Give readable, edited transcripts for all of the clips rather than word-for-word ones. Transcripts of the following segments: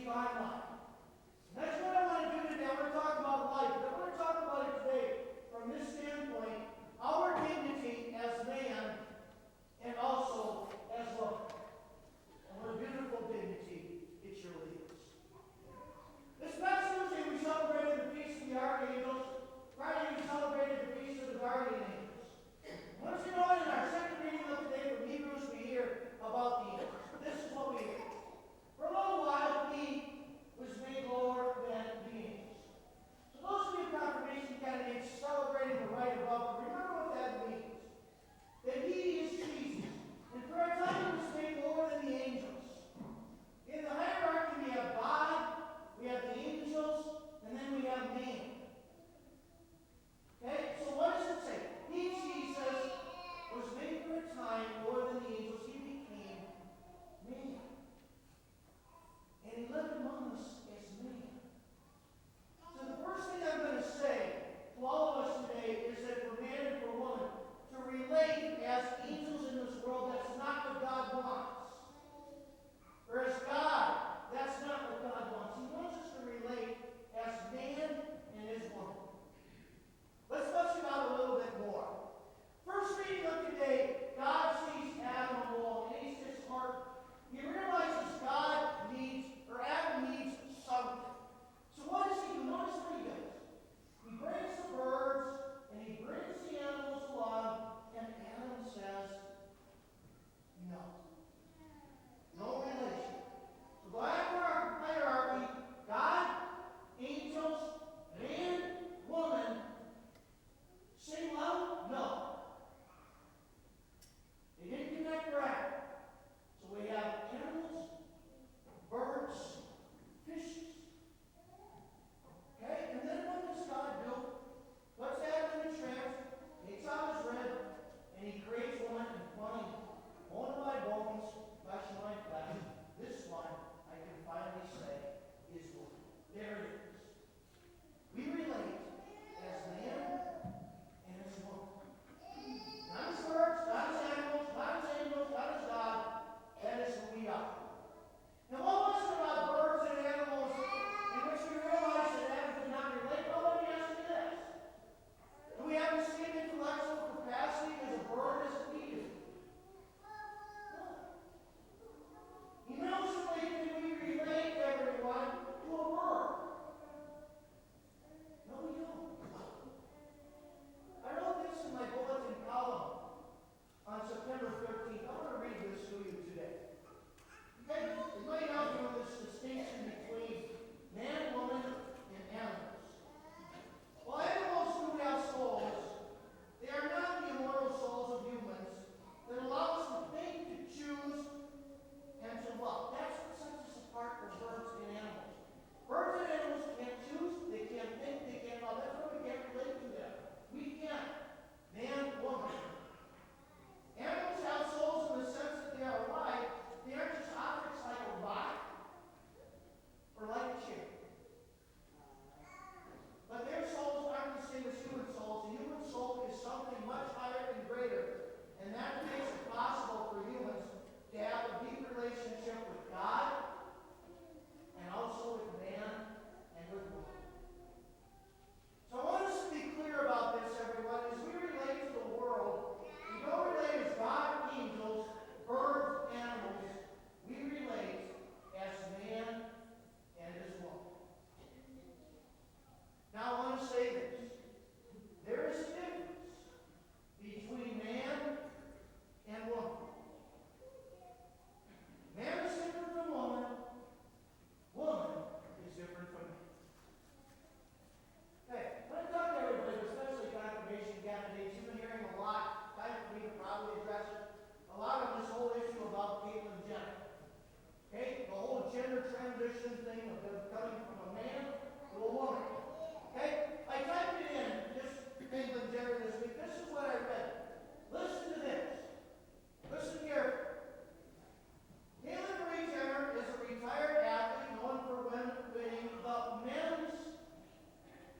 divine life. And that's what I want to do today. I want to talk about life. But I want to talk about it today from this standpoint, our dignity as man and also as woman. And what a beautiful dignity it surely is. This past Tuesday we celebrated the Feast of the Archangels. Friday we celebrated the Feast of the Guardian Angels. Once you know it, in our second reading of the day from Hebrews, we hear about the angels. This is what we hear. For a little while, he was made lower than the angels. So those of you confirmation candidates celebrating the right above, remember what that means. That he is Jesus. And for a time, he was made lower than the angels. In the hierarchy, we have God, we have the angels, and then we have man. Okay, so what does it say? He, Jesus, was made for a time lower than the angels. He became man. And he lived among us as man. So the first thing I'm going to say to all of us today is that for man and for woman, to relate as angels in this world, that's not what God wants. Or as God, that's not what God wants. He wants us to relate as man and as woman. Let's flesh it out a little bit more. First reading of today, God sees Adam alone, and he's his heart. He realizes God needs, or Adam needs something. So what does he do? Notice what he does. He brings the birds, and he brings the animals along, and Adam says, no. No relation. So go after our hierarchy, God, angels, man, woman. Sing loud? No. They didn't connect right. So we have animals, birds, fishes. Okay? And then what does God do? Puts Adam in a trance, takes out his rib, and he creates woman and funny, bone of my bones, flesh of my flesh. This one, I can finally say, is woman. There it is. We relate as man and as woman. Not as birds, not as animals, not as angels, not as God. That is who we are. Now, what was it about birds and animals in which we realize that Adam did not relate? Well, let me ask you this. Do we have the same intellectual capacity as a bird as we do? No. Emotionally, can we relate, everyone, to a bird? No, we don't. I wrote this in my bulletin column on September 13th. I want to read this to you today. Okay? It might help you with this distinction between man, woman, and animals. Well, animals do have souls. They are not the immortal souls of humans that allow us to think, to choose, and to love. That's what sets us apart from birds and animals. Birds and animals can't choose, they can't think, they can't love. That's why we can't relate to them. We can. Man, woman. Animals have souls in the sense that they are alive. They aren't just objects like a rock or like a chair. But their souls aren't the same as human souls. The human soul is something much higher and greater. And that makes it possible for humans to have a deep relationship with God and also with man and with woman. So I want us to be clear about this, everyone. As we relate to the world, we don't relate as God, angels, birds, animals. We relate as man and as woman. Now I want to say this. There is a difference between man and woman. Man is different from woman. Woman is different from man. Okay, when I talk to everybody, especially confirmation candidates, you've been hearing a lot, time for me to probably address it, a lot of this whole issue about Caitlyn Jenner. Okay, the whole gender transition thing of them coming from a man to a woman. Okay, I typed it in, just Caitlyn Jenner this week. This is what I read. Listen to this. Listen carefully. Caitlyn Marie Jenner is a retired athlete known for winning the men's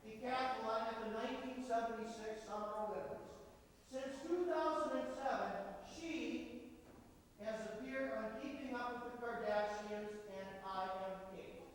decathlon at the 1976 Summer Olympics. Since 2007, she has appeared on Keeping Up with the Kardashians and I Am Kate.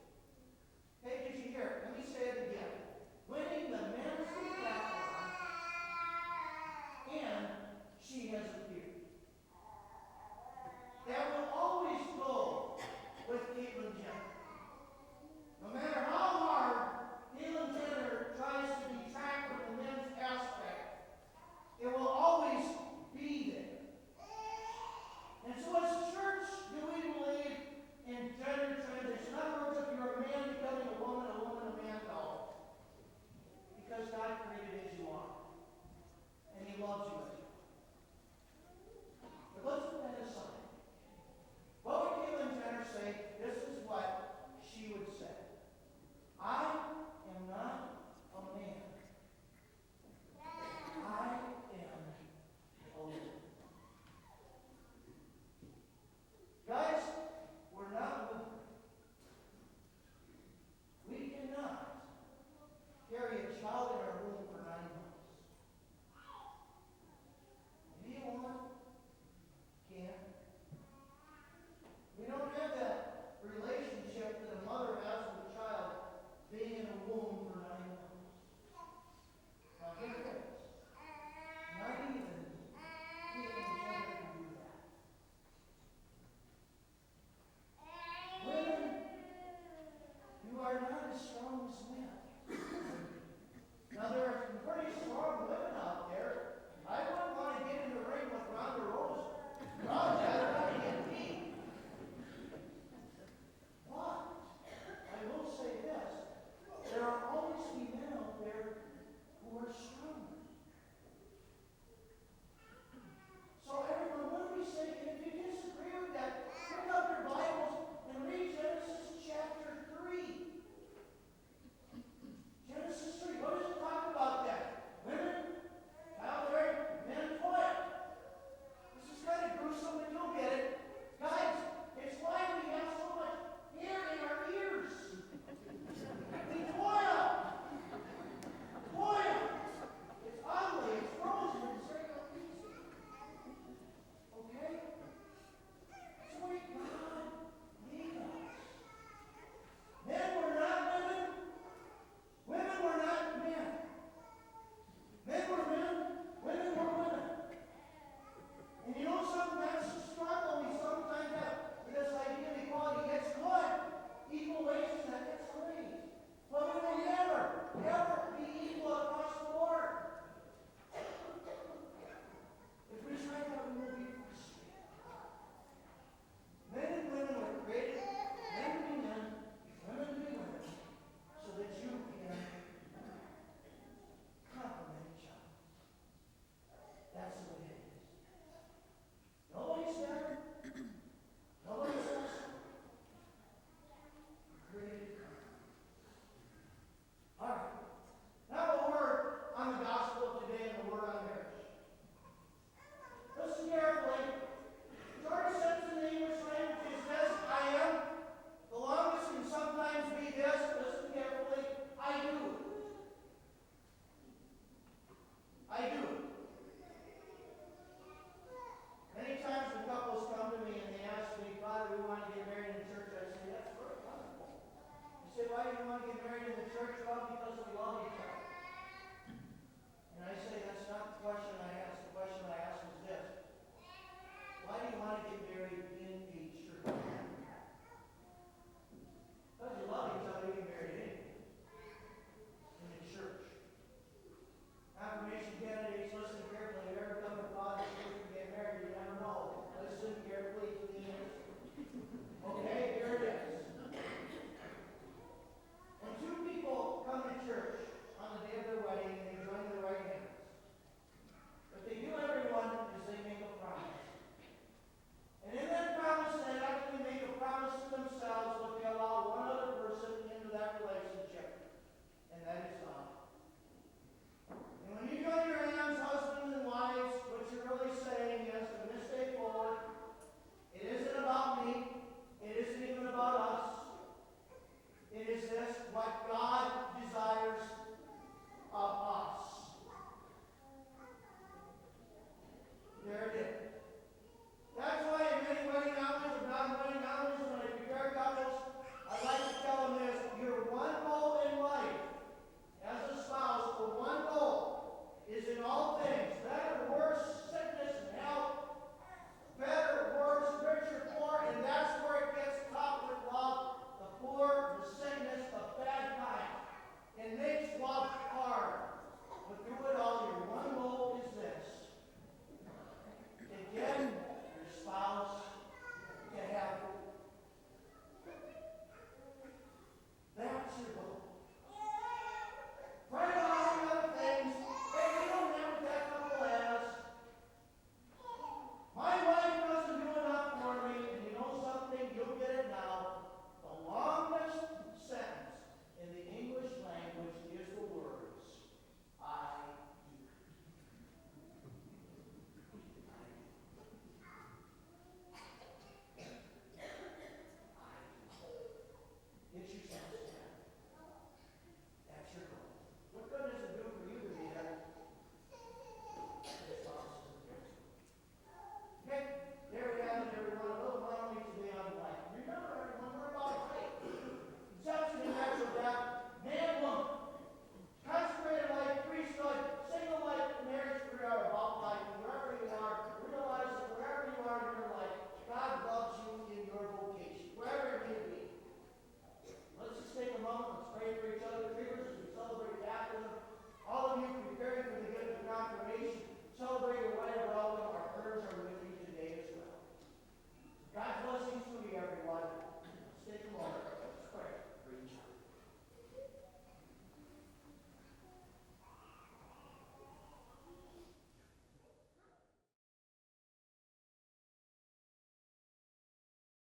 want to get married in the church? Well, because we